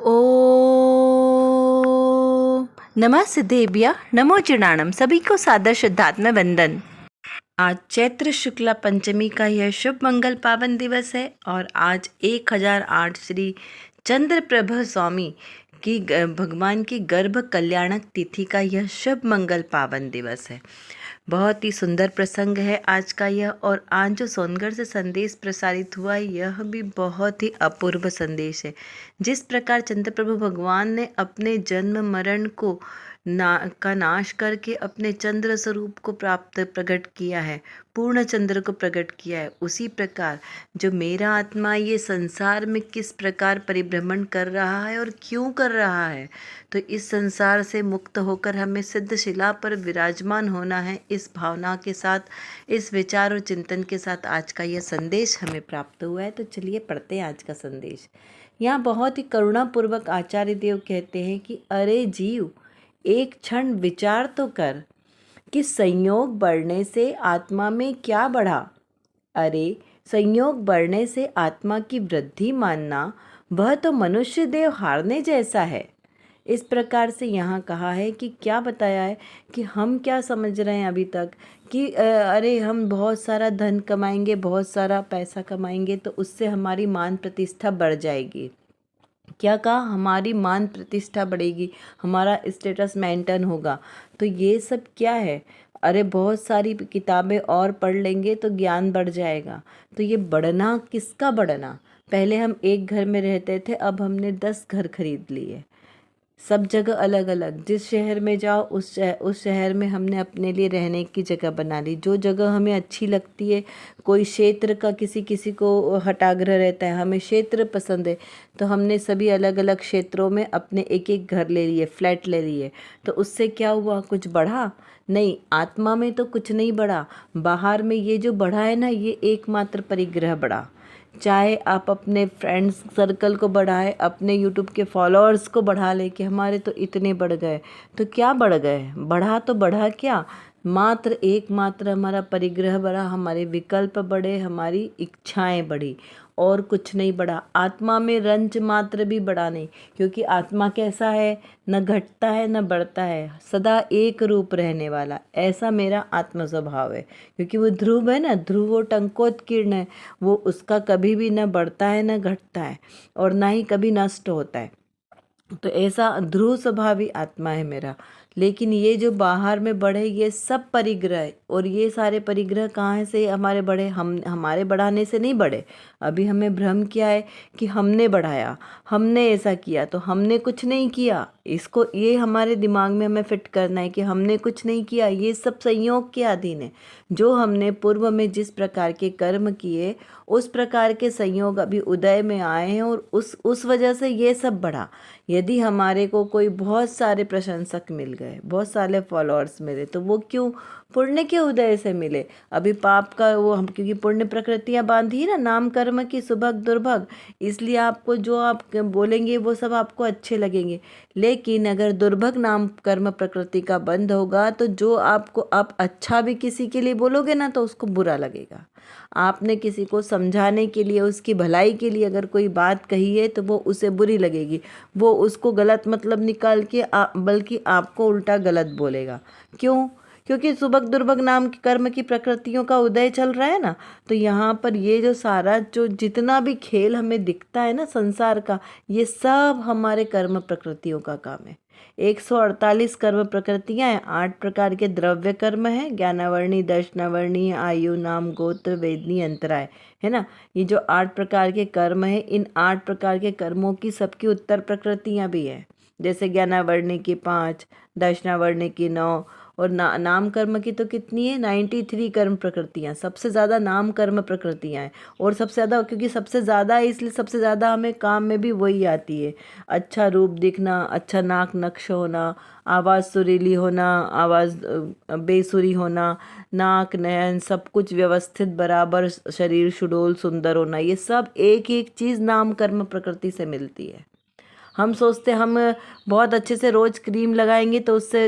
ओम नमः सिद्धेभ्य नमो चिणाणम। सभी को सादर श्रद्धात्मक वंदन। आज चैत्र शुक्ला पंचमी का यह शुभ मंगल पावन दिवस है और आज 1008 श्री चंद्रप्रभ स्वामी की भगवान की गर्भ कल्याणक तिथि का यह शुभ मंगल पावन दिवस है। बहुत ही सुंदर प्रसंग है आज का यह। और आज जो सोनगढ़ से संदेश प्रसारित हुआ यह भी बहुत ही अपूर्व संदेश है। जिस प्रकार चंद्रप्रभु भगवान ने अपने जन्म मरण को का नाश करके अपने चंद्र स्वरूप को प्रकट किया है, पूर्ण चंद्र को प्रकट किया है, उसी प्रकार जो मेरा आत्मा ये संसार में किस प्रकार परिभ्रमण कर रहा है और क्यों कर रहा है, तो इस संसार से मुक्त होकर हमें सिद्ध शिला पर विराजमान होना है। इस भावना के साथ, इस विचार और चिंतन के साथ आज का यह संदेश हमें प्राप्त हुआ है। तो चलिए पढ़ते हैं आज का संदेश। यहाँ बहुत ही करुणापूर्वक आचार्य देव कहते हैं कि अरे जीव, एक क्षण विचार तो कर कि संयोग बढ़ने से आत्मा में क्या बढ़ा। अरे संयोग बढ़ने से आत्मा की वृद्धि मानना, वह तो मनुष्य देह हारने जैसा है। इस प्रकार से यहाँ कहा है कि क्या बताया है कि हम क्या समझ रहे हैं अभी तक कि अरे हम बहुत सारा धन कमाएंगे, बहुत सारा पैसा कमाएंगे तो उससे हमारी मान प्रतिष्ठा बढ़ जाएगी। क्या कहा? हमारी मान प्रतिष्ठा बढ़ेगी, हमारा स्टेटस मेंटेन होगा। तो ये सब क्या है? अरे बहुत सारी किताबें और पढ़ लेंगे तो ज्ञान बढ़ जाएगा। तो ये बढ़ना किसका बढ़ना? पहले हम एक घर में रहते थे, अब हमने 10 घर खरीद लिए, सब जगह अलग अलग। जिस शहर में जाओ उस शहर में हमने अपने लिए रहने की जगह बना ली, जो जगह हमें अच्छी लगती है। कोई क्षेत्र का किसी को हठाग्रह रहता है, हमें क्षेत्र पसंद है तो हमने सभी अलग अलग क्षेत्रों में अपने एक एक घर ले लिए, फ्लैट ले लिए। तो उससे क्या हुआ? कुछ बढ़ा? नहीं, आत्मा में तो कुछ नहीं बढ़ा। बाहर में ये जो बढ़ा है ना, ये एकमात्र परिग्रह बढ़ा। चाहे आप अपने फ्रेंड्स सर्कल को बढ़ाए, अपने यूट्यूब के फॉलोअर्स को बढ़ा ले कि हमारे तो इतने बढ़ गए, तो क्या बढ़ गए? बढ़ा तो बढ़ा क्या? मात्र एकमात्र हमारा परिग्रह बढ़ा, हमारे विकल्प बढ़े, हमारी इच्छाएं बढ़ी, और कुछ नहीं बढ़ा। आत्मा में रंच मात्र भी बढ़ा नहीं, क्योंकि आत्मा कैसा है? न घटता है न बढ़ता है, सदा एक रूप रहने वाला। ऐसा मेरा आत्म स्वभाव है, क्योंकि वो ध्रुव है ना, ध्रुव और टंकोत्कीर्ण है, वो उसका कभी भी न बढ़ता है न घटता है और ना ही कभी नष्ट होता है। तो ऐसा ध्रुव स्वभावी आत्मा है मेरा। लेकिन ये जो बाहर में बढ़े ये सब परिग्रह है, और ये सारे परिग्रह कहाँ से हमारे बढ़े? हमारे बढ़ाने से नहीं बढ़े। अभी हमें भ्रम किया है कि हमने बढ़ाया, हमने ऐसा किया, तो हमने कुछ नहीं किया। इसको ये हमारे दिमाग में हमें फिट करना है कि हमने कुछ नहीं किया, ये सब संयोग के अधीन है। जो हमने पूर्व में जिस प्रकार के कर्म किए उस प्रकार के संयोग अभी उदय में आए हैं, और उस वजह से ये सब बढ़ा। यदि हमारे को कोई बहुत सारे प्रशंसक मिल गए, बहुत सारे फॉलोअर्स मिले, तो वो क्यों? पुण्य के उदय से मिले। अभी पाप का वो हम, क्योंकि पुण्य प्रकृतियाँ बांधी ना, नाम कर्म की सुभग दुर्भग, इसलिए आपको जो आप बोलेंगे वो सब आपको अच्छे लगेंगे। लेकिन अगर दुर्भग नाम कर्म प्रकृति का बंद होगा तो जो आपको आप अच्छा भी किसी के लिए बोलोगे ना तो उसको बुरा लगेगा। आपने किसी को समझाने के लिए, उसकी भलाई के लिए अगर कोई बात कही है तो वो उसे बुरी लगेगी, वो उसको गलत मतलब निकाल के बल्कि आपको उल्टा गलत बोलेगा। क्यों? क्योंकि सुभग दुर्भग नाम की कर्म की प्रकृतियों का उदय चल रहा है ना। तो यहाँ पर ये जो सारा जो जितना भी खेल हमें दिखता है ना संसार का, ये सब हमारे कर्म प्रकृतियों का काम है। 148 कर्म प्रकृतियाँ हैं, 8 प्रकार के द्रव्य कर्म हैं, ज्ञानावर्णी, दर्शनावर्णी, आयु, नाम, गोत्र, वेदनी, अंतराय, है ना। ये जो 8 प्रकार के कर्म हैं, इन 8 प्रकार के कर्मों की सबकी उत्तर प्रकृतियाँ भी हैं। जैसे ज्ञानावर्णी की 5, दर्शनावर्णी की 9, और नाम कर्म की तो कितनी है? 93 कर्म प्रकृतियाँ। सबसे ज़्यादा नाम कर्म प्रकृतियाँ हैं, और सबसे ज़्यादा, क्योंकि सबसे ज़्यादा है इसलिए सबसे ज़्यादा हमें काम में भी वही आती है। अच्छा रूप दिखना, अच्छा नाक नक्श होना, आवाज़ सुरीली होना, आवाज़ बेसुरी होना, नाक नयन सब कुछ व्यवस्थित बराबर, शरीर सुडौल सुंदर होना, ये सब एक एक चीज़ नाम कर्म प्रकृति से मिलती है। हम सोचते हम बहुत अच्छे से रोज़ क्रीम लगाएंगे तो उससे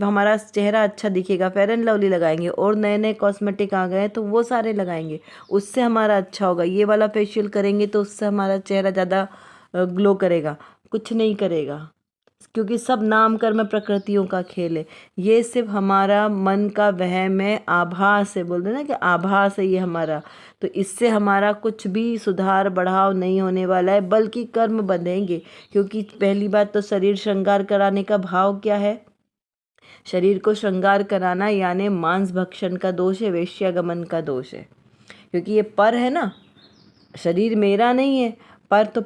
हमारा चेहरा अच्छा दिखेगा, फेयर एंड लवली लगाएंगे, और नए नए कॉस्मेटिक आ गए तो वो सारे लगाएंगे, उससे हमारा अच्छा होगा। ये वाला फेशियल करेंगे तो उससे हमारा चेहरा ज़्यादा ग्लो करेगा। कुछ नहीं करेगा, क्योंकि सब नाम कर्म प्रकृतियों का खेल है। ये सिर्फ हमारा मन का वहम है, आभास है, बोलते हैं ना कि आभास है ये हमारा। तो इससे हमारा कुछ भी सुधार बढ़ाव नहीं होने वाला है, बल्कि कर्म बंधेंगे। क्योंकि पहली बात तो शरीर श्रृंगार कराने का भाव क्या है? शरीर को श्रृंगार कराना यानी मांस भक्षण का दोष है, वेश्यागमन का दोष है। क्योंकि ये पर है ना, शरीर मेरा नहीं है, पर तो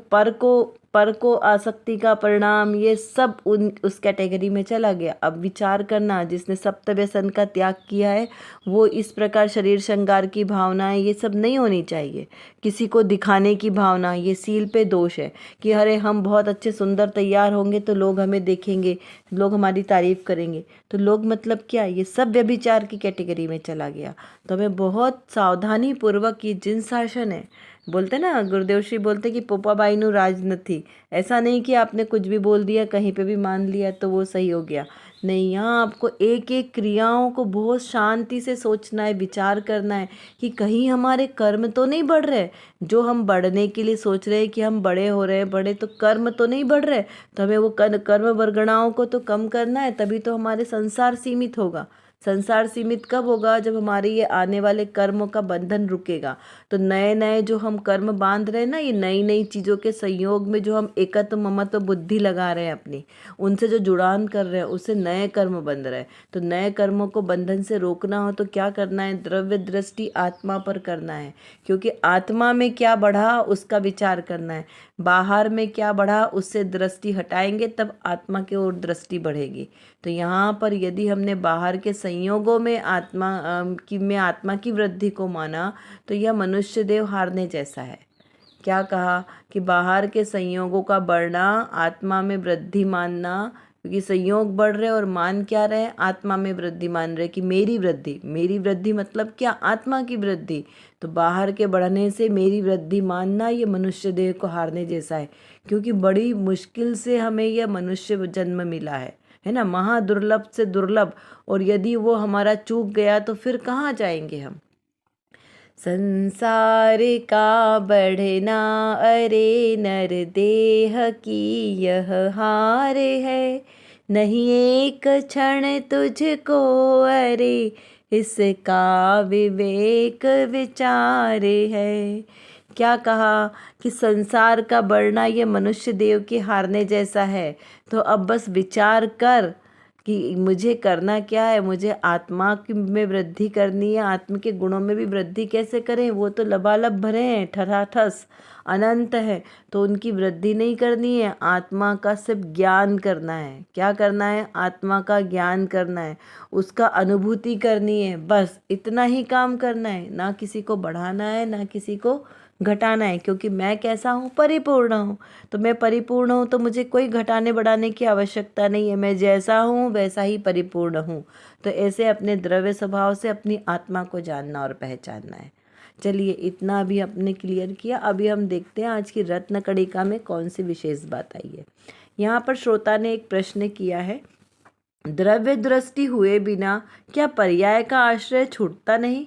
पर को आसक्ति का परिणाम, ये सब उस कैटेगरी में चला गया। अब विचार करना, जिसने सप्त व्यसन का त्याग किया है वो इस प्रकार शरीर श्रृंगार की भावनाएं ये सब नहीं होनी चाहिए। किसी को दिखाने की भावना, ये सील पे दोष है कि अरे हम बहुत अच्छे सुंदर तैयार होंगे तो लोग हमें देखेंगे, लोग हमारी तारीफ करेंगे। तो लोग मतलब क्या, ये सब व्यभिचार की कैटेगरी में चला गया। तो हमें बहुत सावधानी पूर्वक ये जिन शासन है, बोलते ना गुरुदेव श्री बोलते कि पोपाबाई नु राज नथी। ऐसा नहीं कि आपने कुछ भी बोल दिया, कहीं पे भी मान लिया तो वो सही हो गया। नहीं, यहाँ आपको एक एक क्रियाओं को बहुत शांति से सोचना है, विचार करना है कि कहीं हमारे कर्म तो नहीं बढ़ रहे। जो हम बढ़ने के लिए सोच रहे हैं कि हम बड़े हो रहे हैं, बड़े तो कर्म तो नहीं बढ़ रहे। तो हमें वो कर्म वर्गणाओं को तो कम करना है, तभी तो हमारे संसार सीमित होगा। संसार सीमित कब होगा? जब हमारे ये आने वाले कर्मों का बंधन रुकेगा। तो नए नए जो हम कर्म बांध रहे हैं ना, ये नई नई चीज़ों के संयोग में जो हम एकत्व ममत्व बुद्धि लगा रहे हैं अपनी, उनसे जो जुड़ान कर रहे हैं, उससे नए कर्म बंध रहे हैं। तो नए कर्मों को बंधन से रोकना हो तो क्या करना है? द्रव्य दृष्टि आत्मा पर करना है। क्योंकि आत्मा में क्या बढ़ा उसका विचार करना है, बाहर में क्या बढ़ा उससे दृष्टि हटाएंगे तब आत्मा की ओर दृष्टि बढ़ेगी। तो यहाँ पर यदि हमने बाहर के संयोगों में आत्मा की वृद्धि को माना तो यह मनुष्य देव हारने जैसा है। क्या कहा कि बाहर के संयोगों का बढ़ना, आत्मा में वृद्धि मानना, क्योंकि संयोग बढ़ रहे और मान क्या रहे? आत्मा में वृद्धि मान रहे कि मेरी वृद्धि मतलब क्या? आत्मा की वृद्धि। तो बाहर के बढ़ने से मेरी वृद्धि मानना, ये मनुष्य देह को हारने जैसा है। क्योंकि बड़ी मुश्किल से हमें यह मनुष्य जन्म मिला है ना, महादुर्लभ से दुर्लभ। और यदि वो हमारा चूक गया तो फिर कहाँ जाएंगे हम? संसार का बढ़ना अरे नर देह की यह हार है, नहीं एक क्षण तुझको अरे इसका विवेक विचार है। क्या कहा कि संसार का बढ़ना ये मनुष्य देव के हारने जैसा है। तो अब बस विचार कर कि मुझे करना क्या है। मुझे आत्मा में वृद्धि करनी है। आत्मा के गुणों में भी वृद्धि कैसे करें? वो तो लबालब भरे हैं, ठठाठस अनंत है, तो उनकी वृद्धि नहीं करनी है। आत्मा का सिर्फ ज्ञान करना है। क्या करना है? आत्मा का ज्ञान करना है, उसका अनुभूति करनी है। बस इतना ही काम करना है, ना किसी को बढ़ाना है ना किसी को घटाना है। क्योंकि मैं कैसा हूँ? परिपूर्ण हूँ। तो मैं परिपूर्ण हूँ तो मुझे कोई घटाने बढ़ाने की आवश्यकता नहीं है। मैं जैसा हूँ वैसा ही परिपूर्ण हूँ। तो ऐसे अपने द्रव्य स्वभाव से अपनी आत्मा को जानना और पहचानना है। चलिए, इतना भी अपने क्लियर किया। अभी हम देखते हैं आज की रत्न कड़िका में कौन सी विशेष बात आई है। यहाँ पर श्रोता ने एक प्रश्न किया है, द्रव्य दृष्टि हुए बिना क्या पर्याय का आश्रय छूटता नहीं?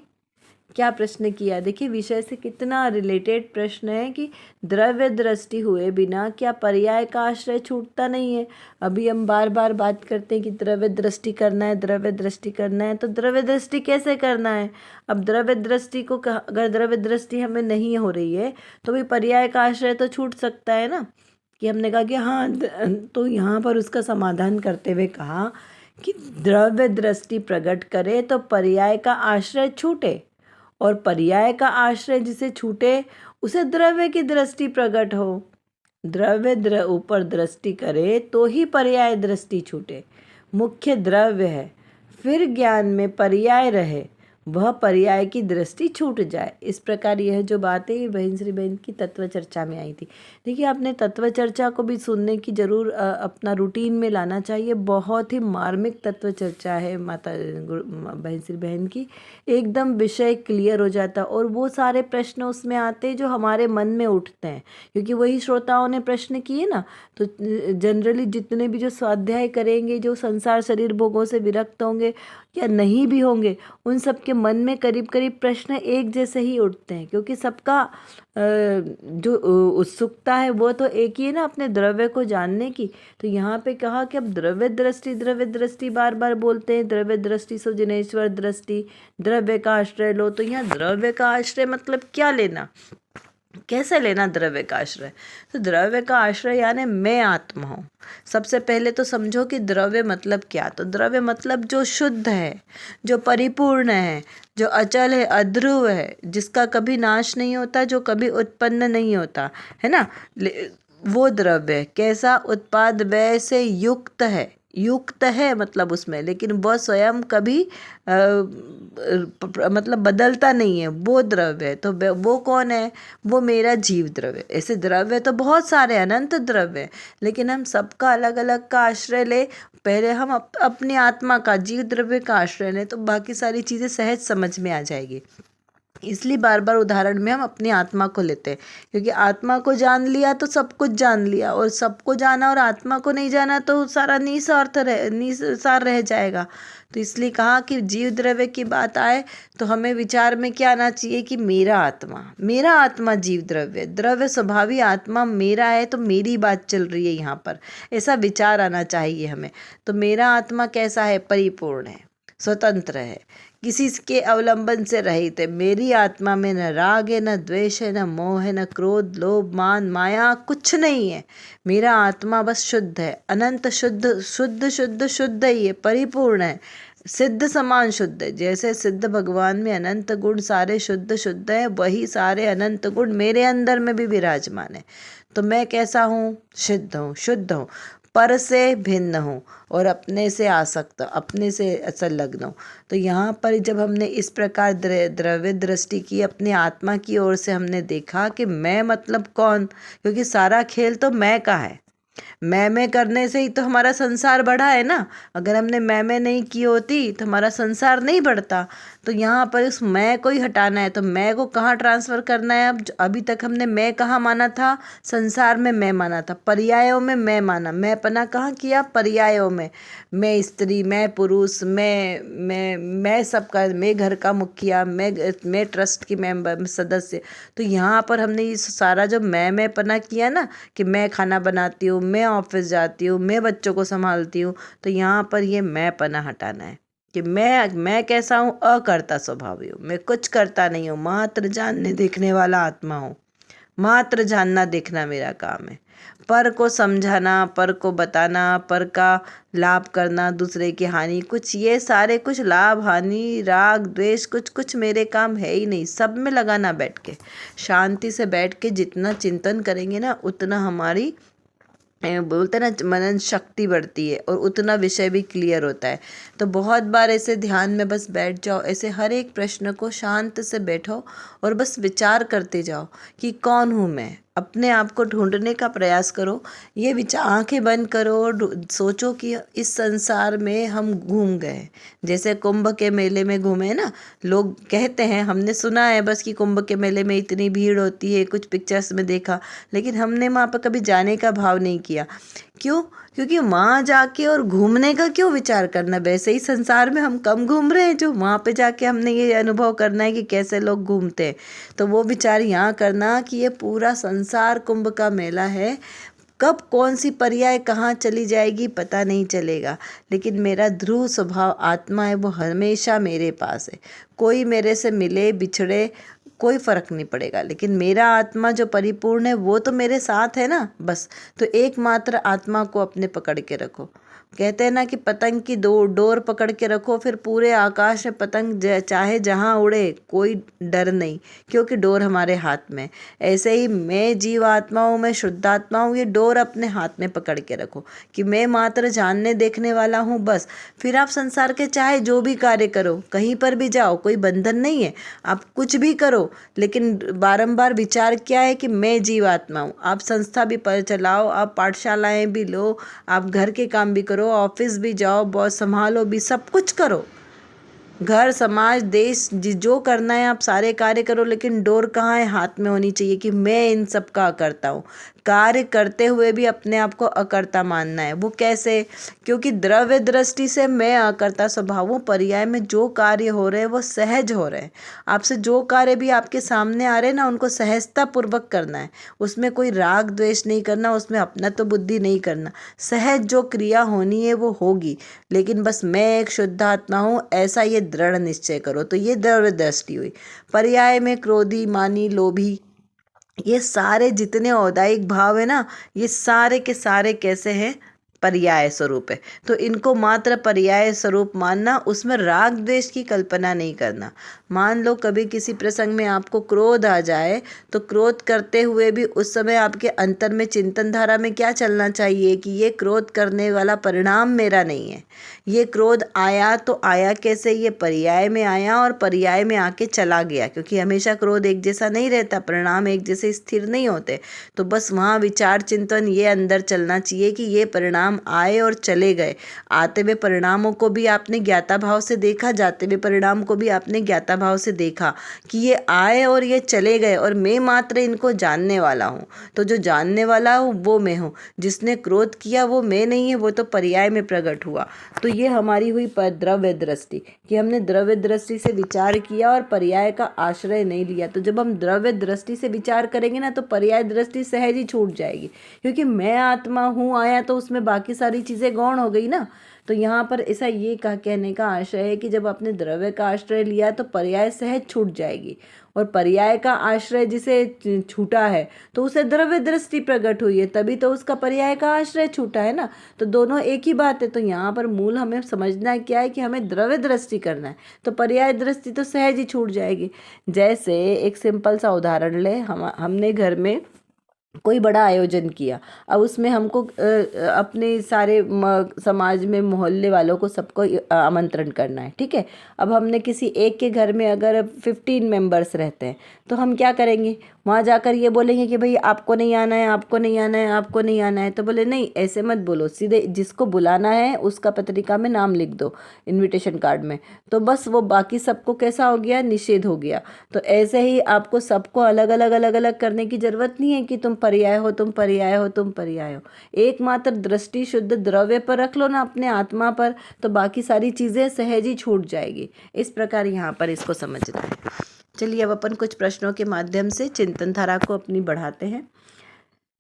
क्या प्रश्न किया? देखिए, विषय से कितना रिलेटेड प्रश्न है कि द्रव्य दृष्टि हुए बिना क्या पर्याय का आश्रय छूटता नहीं है। अभी हम बार बार बात करते हैं कि द्रव्य दृष्टि करना है, द्रव्य दृष्टि करना है। तो द्रव्य दृष्टि कैसे करना है? अब द्रव्य दृष्टि को अगर द्रव्य दृष्टि हमें नहीं हो रही है तो भी पर्याय का आश्रय तो छूट सकता है ना। कि हमने कहा कि हाँ, तो यहाँ पर उसका समाधान करते हुए कहा कि द्रव्य दृष्टि प्रकट करे तो पर्याय का आश्रय छूटे, और पर्याय का आश्रय जिसे छूटे उसे द्रव्य की दृष्टि प्रकट हो। द्रव्य ऊपर दृष्टि करे तो ही पर्याय दृष्टि छूटे। मुख्य द्रव्य है, फिर ज्ञान में पर्याय रहे, वह पर्याय की दृष्टि छूट जाए। इस प्रकार यह जो बात है बहन श्री बहन की तत्व चर्चा में आई थी। देखिए, आपने तत्व चर्चा को भी सुनने की जरूर अपना रूटीन में लाना चाहिए। बहुत ही मार्मिक तत्व चर्चा है माता बहन श्री बहन की। एकदम विषय क्लियर हो जाता और वो सारे प्रश्न उसमें आते हैं जो हमारे मन में उठते हैं, क्योंकि वही श्रोताओं ने प्रश्न किए ना। तो जनरली जितने भी जो स्वाध्याय करेंगे, जो संसार शरीर भोगों से विरक्त होंगे या नहीं भी होंगे, उन सब के मन में करीब करीब प्रश्न एक जैसे ही उठते हैं, क्योंकि सबका जो उत्सुकता है वो तो एक ही है ना, अपने द्रव्य को जानने की। तो यहाँ पे कहा कि अब द्रव्य दृष्टि बार बार बोलते हैं, द्रव्य दृष्टि सो जिनेश्वर दृष्टि, द्रव्य का आश्रय लो। तो यहाँ द्रव्य का आश्रय मतलब क्या लेना, कैसे लेना द्रव्य का आश्रय? तो द्रव्य का आश्रय यानी मैं आत्मा हूँ। सबसे पहले तो समझो कि द्रव्य मतलब क्या। तो द्रव्य मतलब जो शुद्ध है, जो परिपूर्ण है, जो अचल है, अध्रुव है, जिसका कभी नाश नहीं होता, जो कभी उत्पन्न नहीं होता, है ना, वो द्रव्य है। कैसा? उत्पाद व्यय से युक्त है, युक्त है मतलब उसमें, लेकिन वह स्वयं कभी मतलब बदलता नहीं है, वो द्रव्य है। तो वो कौन है? वो मेरा जीव द्रव्य। ऐसे द्रव्य तो बहुत सारे अनंत द्रव्य हैं, लेकिन हम सबका अलग अलग का आश्रय ले। पहले हम अपनी आत्मा का, जीव द्रव्य का आश्रय लें, तो बाकी सारी चीज़ें सहज समझ में आ जाएगी। इसलिए बार बार उदाहरण में हम अपनी आत्मा को लेते हैं, क्योंकि आत्मा को जान लिया तो सब कुछ जान लिया, और सबको जाना और आत्मा को नहीं जाना तो सारा निसार रह जाएगा। तो इसलिए कहा कि जीव द्रव्य की बात आए तो हमें विचार में क्या आना चाहिए कि मेरा आत्मा जीव द्रव्य, द्रव्य स्वभावी आत्मा मेरा है, तो मेरी बात चल रही है यहाँ पर, ऐसा विचार आना चाहिए हमें। तो मेरा आत्मा कैसा है? परिपूर्ण है, स्वतंत्र है, किसी के अवलंबन से रहित है। मेरी आत्मा में न राग है, न द्वेष है, न मोह है, न क्रोध, लोभ, मान, माया, कुछ नहीं है। मेरा आत्मा बस शुद्ध है, अनंत शुद्ध शुद्ध शुद्ध शुद्ध ही है, परिपूर्ण है, सिद्ध समान शुद्ध है। जैसे सिद्ध भगवान में अनंत गुण सारे शुद्ध शुद्ध है, वही सारे अनंत गुण मेरे अंदर में भी विराजमान है। तो मैं कैसा हूँ? शुद्ध हूँ, पर से भिन्न हूँ, और अपने से आसक्त, अपने से संलग्न हूँ। तो यहाँ पर जब हमने इस प्रकार द्रव्य दृष्टि की, अपनी आत्मा की ओर से हमने देखा कि मैं मतलब कौन, क्योंकि सारा खेल तो मैं का है। मैं करने से ही तो हमारा संसार बढ़ा है ना। अगर हमने मैं नहीं की होती तो हमारा संसार नहीं बढ़ता। तो यहाँ पर उस मैं को ही हटाना है। तो मैं को कहाँ ट्रांसफ़र करना है? अब अभी तक हमने मैं कहाँ माना था? संसार में मैं माना था, पर्यायों में मैं माना, मैं पना कहाँ किया? पर्यायों में। मैं स्त्री, मैं पुरुष, मैं सबका, मैं घर का मुखिया, मैं ट्रस्ट की मेंबर सदस्य। तो यहाँ पर हमने ये सारा जो मैं पना किया ना, कि मैं खाना बनाती हूँ, मैं ऑफिस जाती हूँ, मैं बच्चों को संभालती हूँ, तो यहाँ पर ये मैं पना हटाना है कि मैं कैसा हूँ? अकर्ता स्वभावी हूँ, मैं कुछ करता नहीं हूँ, मात्र जानने देखने वाला आत्मा हूँ। मात्र जानना देखना मेरा काम है, पर को समझाना, पर को बताना, पर का लाभ करना, दूसरे की हानि, कुछ ये सारे कुछ लाभ हानि राग द्वेष कुछ मेरे काम है ही नहीं। सब में लगाना बैठ के, शांति से बैठ के जितना चिंतन करेंगे ना, उतना हमारी बोलते ना मनन शक्ति बढ़ती है, और उतना विषय भी क्लियर होता है। तो बहुत बार ऐसे ध्यान में बस बैठ जाओ, ऐसे हर एक प्रश्न को शांत से बैठो और बस विचार करते जाओ कि कौन हूँ मैं। अपने आप को ढूंढने का प्रयास करो। ये विचार, आंखें बंद करो और सोचो कि इस संसार में हम घूम गए, जैसे कुंभ के मेले में घूमे ना। लोग कहते हैं, हमने सुना है बस कि कुंभ के मेले में इतनी भीड़ होती है, कुछ पिक्चर्स में देखा, लेकिन हमने वहाँ पर कभी जाने का भाव नहीं किया। क्यों? क्योंकि वहाँ जाके और घूमने का क्यों विचार करना? वैसे ही संसार में हम कम घूम रहे हैं जो वहाँ पे जाके हमने ये अनुभव करना है कि कैसे लोग घूमते हैं। तो वो विचार यहाँ करना कि ये पूरा संसार कुंभ का मेला है। कब कौन सी पर्याय कहाँ चली जाएगी पता नहीं चलेगा, लेकिन मेरा ध्रुव स्वभाव आत्मा है, वो हमेशा मेरे पास है। कोई मेरे से मिले बिछड़े कोई फ़र्क नहीं पड़ेगा, लेकिन मेरा आत्मा जो परिपूर्ण है वो तो मेरे साथ है ना, बस। तो एकमात्र आत्मा को अपने पकड़ के रखो। कहते हैं ना कि पतंग की डोर पकड़ के रखो, फिर पूरे आकाश में पतंग चाहे जहाँ उड़े, कोई डर नहीं, क्योंकि डोर हमारे हाथ में। ऐसे ही मैं जीव आत्मा हूँ, मैं शुद्ध आत्मा हूँ, ये डोर अपने हाथ में पकड़ के रखो कि मैं मात्र जानने देखने वाला हूँ, बस। फिर आप संसार के चाहे जो भी कार्य करो, कहीं पर भी जाओ, कोई बंधन नहीं है, आप कुछ भी करो, लेकिन बारंबार विचार क्या है कि मैं जीव आत्मा हूँ। आप संस्था भी चलाओ, आप पाठशालाएँ भी लो, आप घर के काम भी करो, ऑफिस भी जाओ, बॉस संभालो भी, सब कुछ करो, घर समाज देश जो करना है आप सारे कार्य करो, लेकिन डोर कहाँ है? हाथ में होनी चाहिए कि मैं इन सब का करता हूँ। कार्य करते हुए भी अपने आप को अकर्ता मानना है। वो कैसे? क्योंकि द्रव्य दृष्टि से मैं अकर्ता स्वभाव हूँ, पर्याय में जो कार्य हो रहे हैं वो सहज हो रहे हैं। आपसे जो कार्य भी आपके सामने आ रहे हैं ना, उनको सहजता पूर्वक करना है। उसमें कोई राग द्वेष नहीं करना, उसमें अपना तो बुद्धि नहीं करना। सहज जो क्रिया होनी है वो होगी, लेकिन बस मैं एक शुद्ध आत्मा हूँ ऐसा ये दृढ़ निश्चय करो। तो ये द्रव्य दृष्टि हुई। पर्याय में क्रोधी, मानी, लोभी, ये सारे जितने औदायिक भाव है ना, ये सारे के सारे कैसे हैं? पर्याय स्वरूप है। तो इनको मात्र पर्याय स्वरूप मानना, उसमें राग द्वेष की कल्पना नहीं करना। मान लो कभी किसी प्रसंग में आपको क्रोध आ जाए, तो क्रोध करते हुए भी उस समय आपके अंतर में चिंतन धारा में क्या चलना चाहिए कि ये क्रोध करने वाला परिणाम मेरा नहीं है। ये क्रोध आया तो आया कैसे? ये पर्याय में आया और पर्याय में आके चला गया, क्योंकि हमेशा क्रोध एक जैसा नहीं रहता, परिणाम एक जैसे स्थिर नहीं होते। तो बस वहाँ विचार चिंतन ये अंदर चलना चाहिए कि ये परिणाम आए और चले गए। आते हुए परिणामों को भी आपने ज्ञाता भाव से देखा, जाते हुए परिणाम को भी आपने ज्ञाता भाव से देखा कि ये आए और ये चले गए, और मैं मात्र इनको जानने वाला हूँ। तो जो जानने वाला हूँ वो मैं हूँ, जिसने क्रोध किया वो मैं नहीं है, वो तो पर्याय में प्रकट हुआ। तो ये हमारी हुई द्रव्य दृष्टि, कि हमने द्रव्य दृष्टि से विचार किया और पर्याय का आश्रय नहीं लिया। तो जब हम द्रव्य दृष्टि से विचार करेंगे ना, तो पर्याय दृष्टि सहज ही छूट जाएगी, क्योंकि मैं आत्मा हूँ आया तो उसमें बाकी सारी चीज़ें गौण हो गई ना। तो यहाँ पर ऐसा ये कहने का आशय है कि जब आपने द्रव्य का आश्रय लिया तो पर्याय सहज छूट जाएगी, और पर्याय का आश्रय जिसे छूटा है तो उसे द्रव्य दृष्टि प्रकट हुई है, तभी तो उसका पर्याय का आश्रय छूटा है ना। तो दोनों एक ही बात है। तो यहाँ पर मूल हमें समझना क्या है कि हमें द्रव्य दृष्टि करना है, तो पर्याय दृष्टि तो सहज ही छूट जाएगी। जैसे एक सिंपल सा उदाहरण ले, हमने घर में कोई बड़ा आयोजन किया। अब उसमें हमको अपने सारे समाज में मोहल्ले वालों को सबको आमंत्रण करना है, ठीक है। अब हमने किसी एक के घर में अगर 15 मेंबर्स रहते हैं, तो हम क्या करेंगे? वहाँ जाकर ये बोलेंगे कि भाई आपको नहीं आना है, आपको नहीं आना है, आपको नहीं आना है। तो बोले नहीं, ऐसे मत बोलो, सीधे जिसको बुलाना है उसका पत्रिका में नाम लिख दो, इनविटेशन कार्ड में। तो बस वो बाकी सबको कैसा हो गया? निषेध हो गया। तो ऐसे ही आपको सबको अलग अलग अलग अलग करने की जरूरत नहीं है कि तुम पर्याय हो, तुम पर्याय हो, तुम पर्याय हो। एकमात्र दृष्टि शुद्ध द्रव्य पर रख लो ना, अपने आत्मा पर, तो बाकी सारी चीज़ें सहज ही छूट जाएगी। इस प्रकार यहाँ पर इसको समझना है। चलिए अब अपन कुछ प्रश्नों के माध्यम से चिंतन धारा को अपनी बढ़ाते हैं।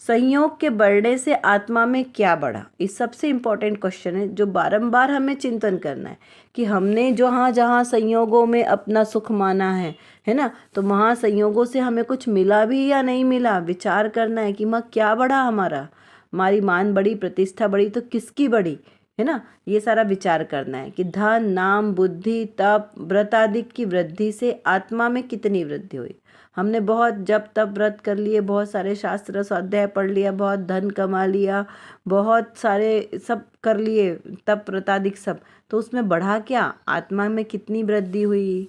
संयोग के बढ़ने से आत्मा में क्या बढ़ा? ये सबसे इम्पोर्टेंट क्वेश्चन है, जो बारंबार हमें चिंतन करना है कि हमने जहाँ जहाँ संयोगों में अपना सुख माना है ना, तो वहाँ संयोगों से हमें कुछ मिला भी या नहीं मिला, विचार करना है कि माँ क्या बढ़ा हमारी मान बढ़ी, प्रतिष्ठा बढ़ी, तो किसकी बढ़ी, है ना। ये सारा विचार करना है कि धन, नाम, बुद्धि, तप, व्रत आदि की वृद्धि से आत्मा में कितनी वृद्धि हुई। हमने बहुत जप तप व्रत कर लिए, बहुत सारे शास्त्र स्वाध्याय पढ़ लिया, बहुत धन कमा लिया, बहुत सारे सब कर लिए, तप व्रत आदि सब, तो उसमें बढ़ा क्या? आत्मा में कितनी वृद्धि हुई?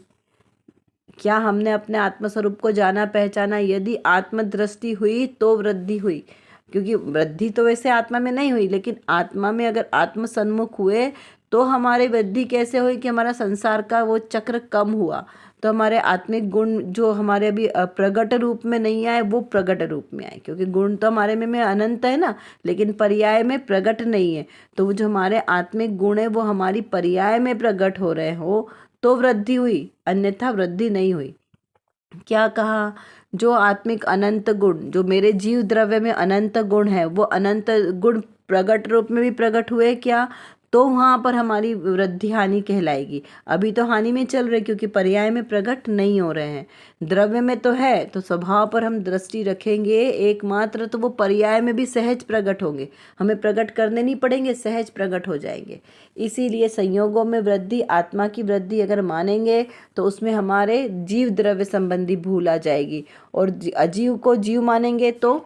क्या हमने अपने आत्मस्वरूप को जाना पहचाना? यदि आत्मदृष्टि हुई तो वृद्धि हुई, क्योंकि वृद्धि तो वैसे आत्मा में नहीं हुई, लेकिन आत्मा में अगर आत्म सन्मुख हुए तो हमारी वृद्धि कैसे हुई कि हमारा संसार का वो चक्र कम हुआ, तो हमारे आत्मिक गुण जो हमारे अभी प्रगट रूप में नहीं आए वो प्रगट रूप में आए, क्योंकि गुण तो हमारे में अनंत है ना, लेकिन पर्याय में प्रगट नहीं है। तो वो जो हमारे आत्मिक गुण है वो हमारी पर्याय में प्रगट हो रहे हो तो वृद्धि हुई, अन्यथा वृद्धि नहीं हुई। क्या कहा? जो आत्मिक अनंत गुण, जो मेरे जीव द्रव्य में अनंत गुण है, वो अनंत गुण प्रगट रूप में भी प्रकट हुए क्या, तो वहाँ पर हमारी वृद्धि हानि कहलाएगी। अभी तो हानि में चल रहे, क्योंकि पर्याय में प्रकट नहीं हो रहे हैं। द्रव्य में तो है, तो स्वभाव पर हम दृष्टि रखेंगे एकमात्र, तो वो पर्याय में भी सहज प्रकट होंगे, हमें प्रकट करने नहीं पड़ेंगे, सहज प्रकट हो जाएंगे। इसीलिए संयोगों में वृद्धि, आत्मा की वृद्धि अगर मानेंगे तो उसमें हमारे जीव द्रव्य संबंधी भूल आ जाएगी, और अजीव को जीव मानेंगे तो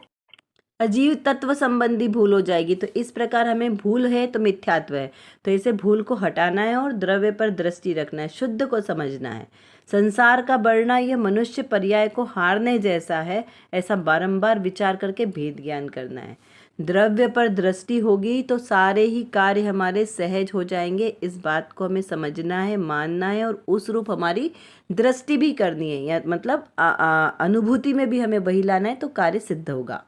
अजीव तत्व संबंधी भूल हो जाएगी। तो इस प्रकार हमें भूल है तो मिथ्यात्व है, तो इसे भूल को हटाना है और द्रव्य पर दृष्टि रखना है, शुद्ध को समझना है। संसार का बढ़ना यह मनुष्य पर्याय को हारने जैसा है, ऐसा बारंबार विचार करके भेद ज्ञान करना है। द्रव्य पर दृष्टि होगी तो सारे ही कार्य हमारे सहज हो जाएंगे। इस बात को हमें समझना है, मानना है, और उस रूप हमारी दृष्टि भी करनी है, या मतलब अनुभूति में भी हमें वही लाना है, तो कार्य सिद्ध होगा।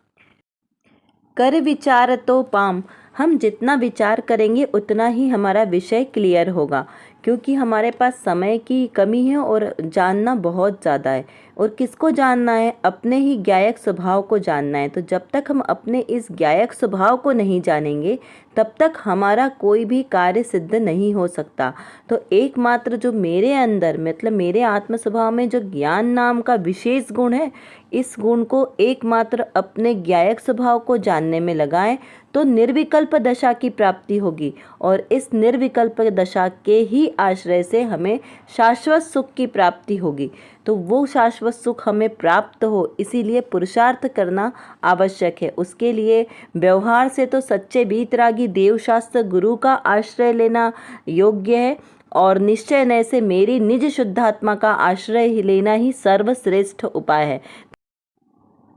कर विचार तो पाम। हम जितना विचार करेंगे उतना ही हमारा विषय क्लियर होगा, क्योंकि हमारे पास समय की कमी है और जानना बहुत ज़्यादा है। और किसको जानना है? अपने ही ज्ञायक स्वभाव को जानना है। तो जब तक हम अपने इस ज्ञायक स्वभाव को नहीं जानेंगे तब तक हमारा कोई भी कार्य सिद्ध नहीं हो सकता। तो एकमात्र जो मेरे अंदर मतलब मेरे आत्म स्वभाव में जो ज्ञान नाम का विशेष गुण है, इस गुण को एकमात्र अपने ज्ञायक स्वभाव को जानने में लगाएं तो निर्विकल्प दशा की प्राप्ति होगी। और इस निर्विकल्प दशा के ही आश्रय से हमें शाश्वत सुख की प्राप्ति होगी। तो वो शाश्वत सुख हमें प्राप्त हो, इसीलिए पुरुषार्थ करना आवश्यक है। उसके लिए व्यवहार से तो सच्चे वीतरागी देवशास्त्र गुरु का आश्रय लेना योग्य है, और निश्चय नय से मेरी निज शुद्धात्मा का आश्रय लेना ही सर्वश्रेष्ठ उपाय है।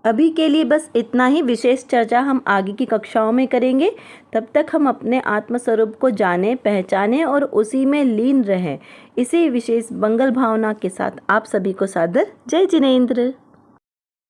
अभी के लिए बस इतना ही। विशेष चर्चा हम आगे की कक्षाओं में करेंगे। तब तक हम अपने आत्मस्वरूप को जानें, पहचानें और उसी में लीन रहें। इसी विशेष मंगल भावना के साथ आप सभी को सादर जय जिनेंद्र।